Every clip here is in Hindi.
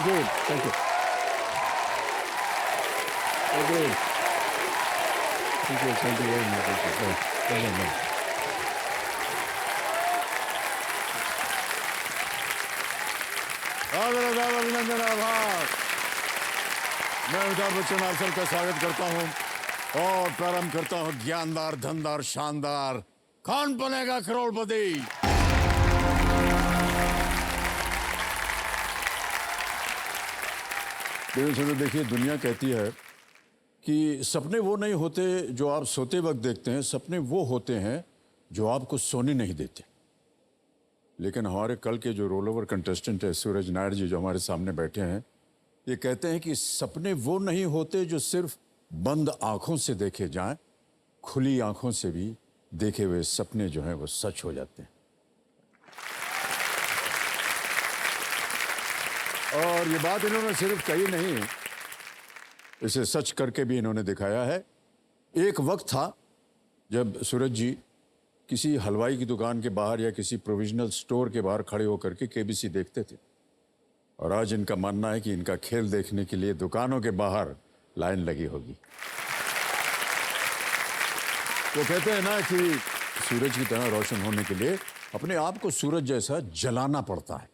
Thank you, thank you, thank you, thank you very much. अभिनंदन, आभार। मैं अमिताभ बच्चन आप सबका स्वागत करता हूं और प्रारंभ करता हूं ज्ञानदार, धनदार, शानदार कौन बनेगा करोड़पति। देखिए, दुनिया कहती है कि सपने वो नहीं होते जो आप सोते वक्त देखते हैं, सपने वो होते हैं जो आपको सोने नहीं देते। लेकिन हमारे कल के जो रोल ओवर कंटेस्टेंट है सूरज नायर जी, जो हमारे सामने बैठे हैं, ये कहते हैं कि सपने वो नहीं होते जो सिर्फ बंद आंखों से देखे जाएं, खुली आंखों से भी देखे हुए सपने जो हैं वो सच हो जाते हैं। और ये बात इन्होंने सिर्फ कही नहीं, इसे सच करके भी इन्होंने दिखाया है। एक वक्त था जब सूरज जी किसी हलवाई की दुकान के बाहर या किसी प्रोविजनल स्टोर के बाहर खड़े होकर के केबीसी देखते थे, और आज इनका मानना है कि इनका खेल देखने के लिए दुकानों के बाहर लाइन लगी होगी। वो कहते हैं ना कि सूरज की तरह रोशन होने के लिए अपने आप को सूरज जैसा जलाना पड़ता है।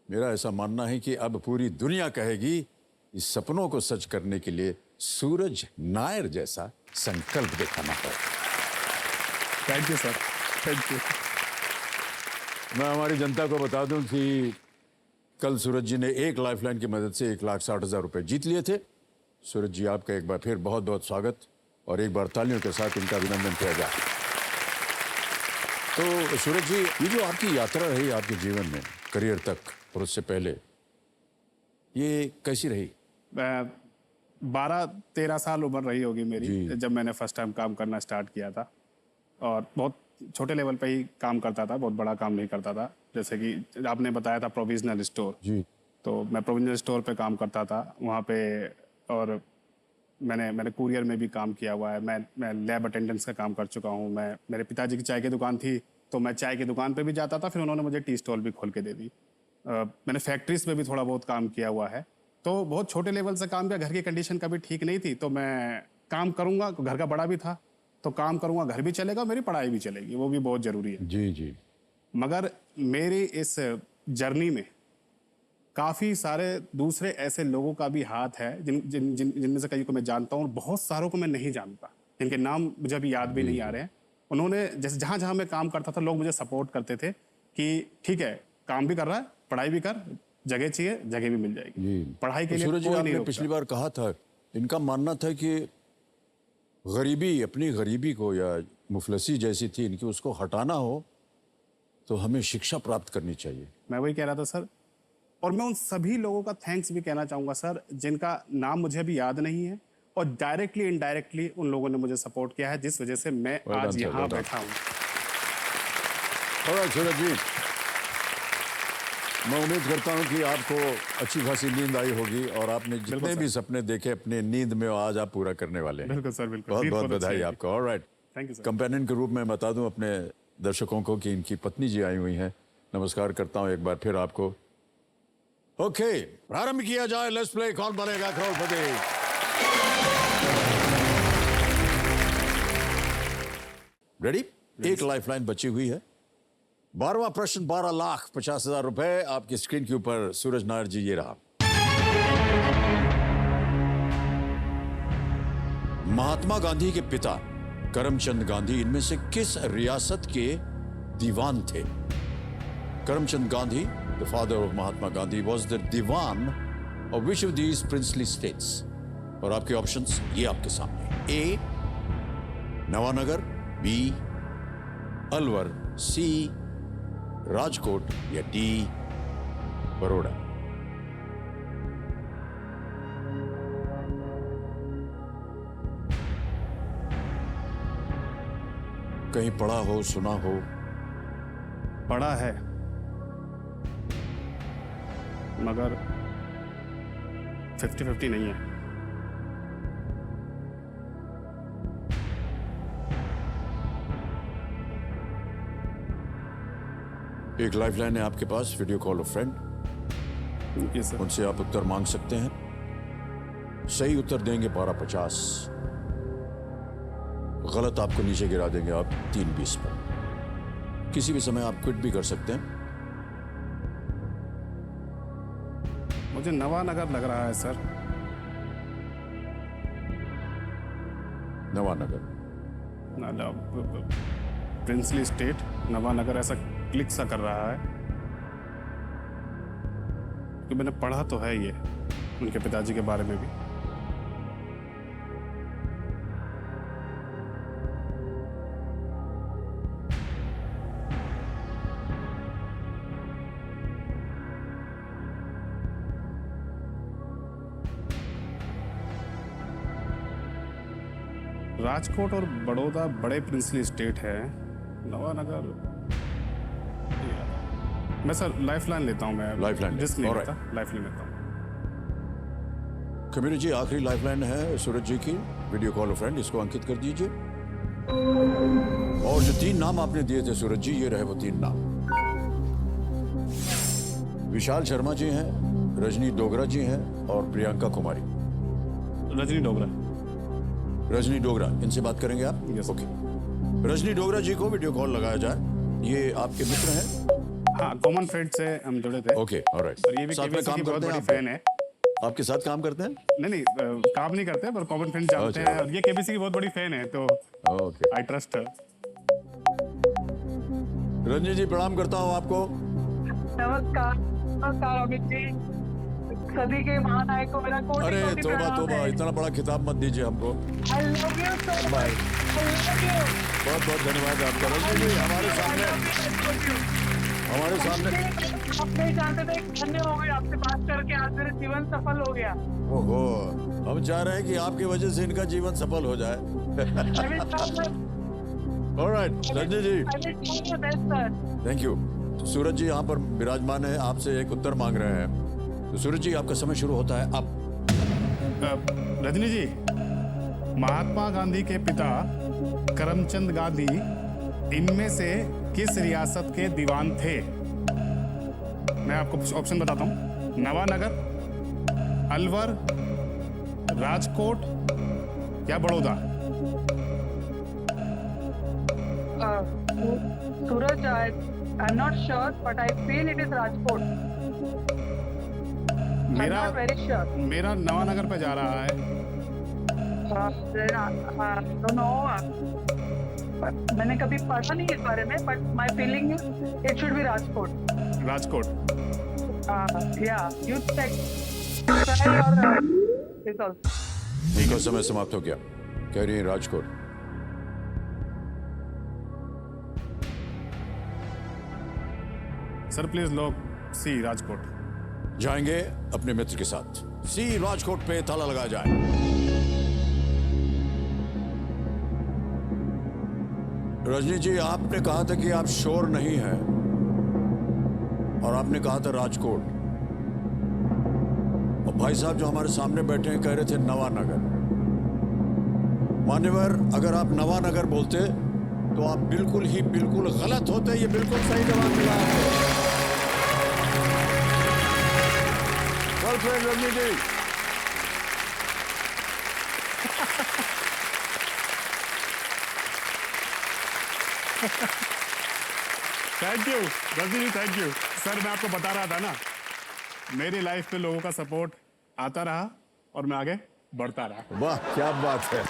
मेरा ऐसा मानना है कि अब पूरी दुनिया कहेगी इस सपनों को सच करने के लिए सूरज नायर जैसा संकल्प दिखाना पड़ेगा। Thank you sir, thank you. मैं हमारी जनता को बता दूं कि कल सूरज जी ने एक लाइफलाइन की मदद से 1,60,000 रुपए जीत लिए थे। सूरज जी, आपका एक बार फिर बहुत बहुत स्वागत, और एक बार तालियों के साथ इनका अभिनंदन किया जाए। तो सूरज जी, ये जो आपकी यात्रा रही आपके जीवन में करियर तक और उससे पहले, ये कैसी रही? 12-13 साल उम्र रही होगी मेरी जब मैंने फर्स्ट टाइम काम करना स्टार्ट किया था, और बहुत छोटे लेवल पे ही काम करता था, बहुत बड़ा काम नहीं करता था। जैसे कि आपने बताया था प्रोविजनल स्टोर जी, तो मैं प्रोविजनल स्टोर पे काम करता था वहाँ पे, और मैंने कुरियर में भी काम किया हुआ है। मैं लैब अटेंडेंस का काम कर चुका हूँ। मेरे पिताजी की चाय की दुकान थी, तो मैं चाय की दुकान पे भी जाता था, फिर उन्होंने मुझे टी स्टॉल भी खोल के दे दी। मैंने फैक्ट्रीज में भी थोड़ा बहुत काम किया हुआ है, तो बहुत छोटे लेवल से काम किया। घर की कंडीशन कभी ठीक नहीं थी, तो मैं काम करूँगा, घर का बड़ा भी था, तो काम करूँगा, घर भी चलेगा, मेरी पढ़ाई भी चलेगी, वो भी बहुत ज़रूरी है। जी जी। मगर मेरी इस जर्नी में काफ़ी सारे दूसरे ऐसे लोगों का भी हाथ है जिनमें से कई को मैं जानता हूँ, और बहुत सारों को मैं नहीं जानता, जिनके नाम मुझे अभी याद भी नहीं आ रहे हैं। उन्होंने जैसे जहाँ जहाँ मैं काम करता था, लोग मुझे सपोर्ट करते थे कि ठीक है, काम भी कर रहा है, पढ़ाई भी कर, जगह चाहिए, जगह भी मिल जाएगी। पढ़ाई के लिए सूरज जी, कोई नहीं आपने रोकता। पिछली बार कहा था, इनका मानना था कि गरीबी, अपनी गरीबी को या मुफलसी जैसी थी इनकी, उसको हटाना हो तो हमें शिक्षा प्राप्त करनी चाहिए। मैं वही कह रहा था सर, और मैं उन सभी लोगों का थैंक्स भी कहना चाहूँगा सर, जिनका नाम मुझे अभी याद नहीं है, और डायरेक्टली इनडायरेक्टली उन लोगों ने मुझे सपोर्ट किया है, जिस वजह से मैं आज यहाँ बैठा हूँ। सूरज जी, मैं उम्मीद करता हूँ कि आपको अच्छी खासी नींद आई होगी, और आपने जितने भी सपने देखे अपने नींद में, आज आप पूरा करने वाले हैं। बिल्कुल सर, बिल्कुल। बहुत बहुत बधाई आपको। Alright, thank you sir. Companion के रूप में बता दूं अपने दर्शकों को कि इनकी पत्नी जी आई हुई हैं। नमस्कार करता हूं एक बार फिर आपको। ओके, प्रारंभ किया जाए। लेट्स प्ले कौन बनेगा करोड़पति। रेडी? एक लाइफलाइन बची हुई है। 12वां प्रश्न, 12,50,000 रुपए आपकी स्क्रीन के ऊपर। सूरज नायर जी, ये रहा। महात्मा गांधी के पिता करमचंद गांधी इनमें से किस रियासत के दीवान थे? Karamchand Gandhi, the father of Mahatma Gandhi, was the dewan of which of these princely states? और आपके ऑप्शंस ये आपके सामने। A Nawanagar, B Alwar, C Rajkot, या डी बड़ौदा। कहीं पढ़ा हो, सुना हो? पढ़ा है, मगर 50-50 नहीं है। एक लाइफलाइन है आपके पास, video call a friend. Yes sir. उनसे आप उत्तर मांग सकते हैं। सही उत्तर देंगे 1250, गलत आपको नीचे गिरा देंगे आप 320 पर। किसी भी समय आप क्विट भी कर सकते हैं। मुझे नवानगर लग रहा है sir. Nawanagar, princely state, Nawanagar, ऐसा क्लिक सा कर रहा है कि मैंने पढ़ा तो है ये उनके पिताजी के बारे में भी। राजकोट और बड़ौदा बड़े प्रिंसली स्टेट है। नवानगर, मैं सर लाइफलाइन लेता हूं। मैं लाइफलाइन रिस्क नहीं alright. लेता, लाइफलाइन लेता हूं। कम्युनिटी जी, आखिरी लाइफलाइन है सूरज जी की। वीडियो कॉल फ्रेंड, इसको अंकित कर दीजिए। और जो 3 नाम आपने दिए थे सूरज जी, ये रहे वो 3 नाम। विशाल शर्मा जी हैं, रजनी डोगरा जी हैं और प्रियंका कुमारी। रजनी डोगरा। रजनी डोगरा, इनसे बात करेंगे आप? Yes. ओके। रजनी डोगरा जी को वीडियो कॉल लगाया जाए। ये आपके मित्र हैं? हाँ, कॉमन फ्रेंड से हम जुड़े थे। Okay, alright. और ये भी साथ में केबीसी काम की बहुत करते हैं बड़ी आप? फैन है। आपके साथ काम करते हैं? नहीं, काम नहीं करते पर कॉमन फ्रेंड जानते अच्छा। हैं, और ये केबीसी की बहुत बड़ी फैन है, तो okay. I trust her. Ranji ji, प्रणाम करता हूँ आपको। नमस्कार। नमस्कार अमित जी, सदी के महानायक को मेरा कोटि अरे कोटि तोबा प्रणाम तोबा, है। इतना बड़ा खिताब मत दीजिए हमको। I love you so much. Bye. I love you. बहुत बहुत धन्यवाद आपका। रंजी जी, हमारे I सामने love you, I love you. हमारे सामने आप नहीं जानते थे, धन्य हो गए आपसे बात करके, आज मेरा जीवन सफल हो गया। ओहो, हम चाह रहे हैं कि आपकी वजह से इनका जीवन सफल हो जाए। I will try my- alright Ranji ji, I will try my best, sir. Thank you. तो सूरज जी यहाँ पर विराजमान है, आपसे एक उत्तर मांग रहे हैं। तो सूरज जी, आपका समय शुरू होता है अब। रजनी जी, महात्मा गांधी के पिता करमचंद गांधी इनमें से किस रियासत के दीवान थे? मैं आपको ऑप्शन बताता हूँ। नवानगर, अलवर, राजकोट या Baroda? Suraj, I'm not sure, but I feel it is Rajkot. I'm मेरा not very sure. मेरा नवानगर पे जा रहा है। don't know. मैंने कभी पढ़ा नहीं इस बारे में, but my feeling is it should be Rajkot. Rajkot. Yeah, you check. Try your results. इनका समय समाप्त हो गया। कह रही है राजकोट। सर प्लीज लो सी, राजकोट। जाएंगे अपने मित्र के साथ। सी, राजकोट पे ताला लगाया जाए। रजनी जी, आपने कहा था कि आप श्योर नहीं हैं और आपने कहा था राजकोट। और भाई साहब जो हमारे सामने बैठे हैं कह रहे थे नवानगर। मान्यवर, अगर आप नवानगर बोलते तो आप बिल्कुल ही बिल्कुल गलत होते। ये बिल्कुल सही जवाब मिला आपको। Rajni ji, thank you Rajni ji, thank you. Sir मैं आपको बता रहा था ना, मेरी लाइफ में लोगों का सपोर्ट आता रहा और मैं आगे बढ़ता रहा। वाह क्या बात है।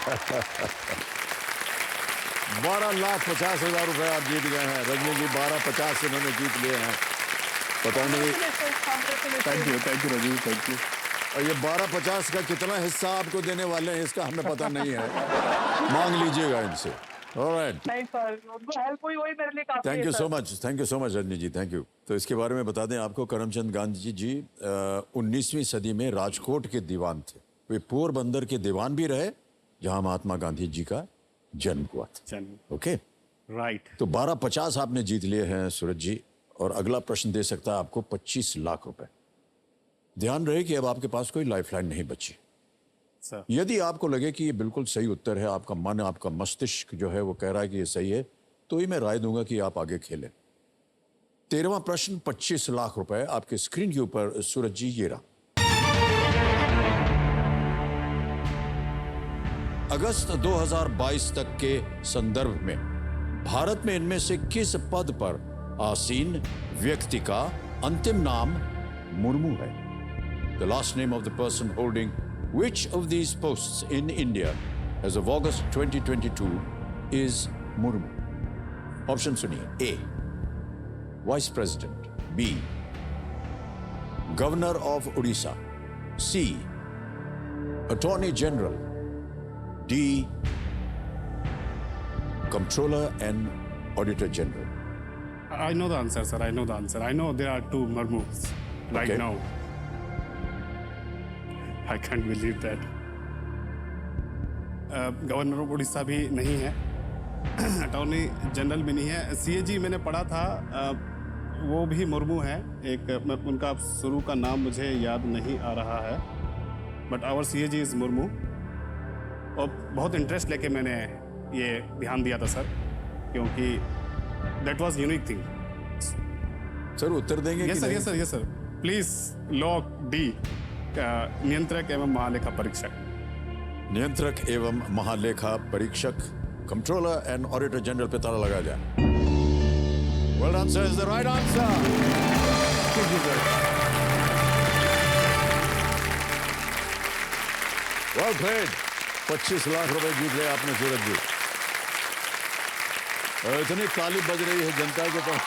12,50,000 रुपए आप जीत गए हैं रजनी जी। 12,50 इन्होंने जीत लिए हैं। पता नहीं, thank you Rajni, thank you. और ये 12,50 का कितना हिस्सा आपको देने वाले हैं इसका हमें पता नहीं है। मांग लीजिएगा इनसे। ऑलराइट, नहीं सर, हेल्प हुई वही मेरे लिए काफी थैंक है, you sir. So much, thank you so much Rajni ji, thank you. तो इसके बारे में बता दें आपको, करमचंद गांधी जी 19वीं सदी में राजकोट के दीवान थे। वे पोरबंदर के दीवान भी रहे, जहां महात्मा गांधी जी का जन्म हुआ था। चलिए, ओके, राइट। तो 12,50 आपने जीत लिए हैं सूरज जी। और अगला प्रश्न दे सकता है आपको 25 लाख रुपए। ध्यान रहे कि अब आपके पास कोई लाइफलाइन नहीं बची। सर यदि आपको लगे कि ये बिल्कुल सही उत्तर है, आपका मन, आपका मस्तिष्क जो है वो कह रहा है कि ये सही है, तो ही मैं राय दूंगा कि आप आगे खेलें। 13वां प्रश्न 25 लाख रुपए आपके स्क्रीन के ऊपर सूरज जी ये रहा। अगस्त 2022 तक के संदर्भ में भारत में इनमें से किस पद पर आसीन व्यक्ति का अंतिम नाम मुर्मू है? The last name of the person holding which of these posts in India as of August 2022 is Murmu? Option सुनिए। A. Vice President. B. Governor of Odisha. C. Attorney General. D. Comptroller and Auditor General. I know the answer, sir. I know the answer. I know there are two Murmus right Okay. now. I can't believe that. Governor of Orissa भी नहीं है, अटॉर्नी जनरल भी नहीं है। सीएजी मैंने पढ़ा था, वो भी मुर्मू है। उनका शुरू का नाम मुझे याद नहीं आ रहा है, but our CAG is Murmu. और बहुत इंटरेस्ट लेके मैंने ये ध्यान दिया था सर, क्योंकि that was unique thing. Sir उत्तर देंगे यस कि सर, नहीं? Yes sir, yes sir. Please lock डी, नियंत्रक एवं महालेखा परीक्षक। नियंत्रक एवं महालेखा परीक्षक, कंट्रोलर एंड ऑडिटर जनरल पे ताला लगा जाए। Well done, sir, is the right answer. Thank you very much. Well played. 25 lakh रुपए जीत गए आपने सूरज जी। और इतनी ताली बज रही है जनता के पास।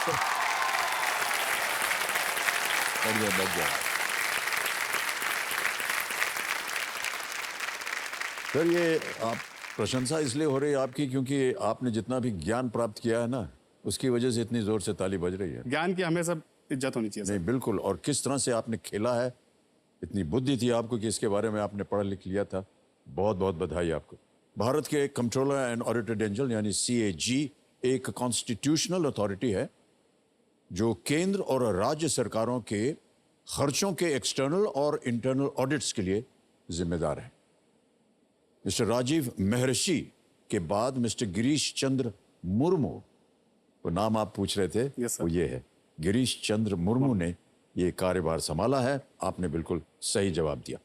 बच जाए। सर ये आप प्रशंसा इसलिए हो रही है आपकी क्योंकि आपने जितना भी ज्ञान प्राप्त किया है ना, उसकी वजह से इतनी जोर से ताली बज रही है। ज्ञान की हमेशा इज्जत होनी चाहिए सर। नहीं बिल्कुल, और किस तरह से आपने खेला है, इतनी बुद्धि थी आपको कि इसके बारे में आपने पढ़ लिख लिया था। बहुत बहुत बधाई आपको। भारत के कंट्रोलर एंड ऑडिटर जनरल यानी सीएजी एक कॉन्स्टिट्यूशनल अथॉरिटी है जो केंद्र और राज्य सरकारों के खर्चों के एक्सटर्नल और इंटरनल ऑडिट्स के लिए जिम्मेदार है। मिस्टर राजीव महर्षि के बाद मिस्टर गिरीश चंद्र मुर्मू, वो नाम आप पूछ रहे थे, Yes, sir. वो ये है, गिरीश चंद्र मुर्मू ने ये कार्यभार संभाला है। आपने बिल्कुल सही जवाब दिया।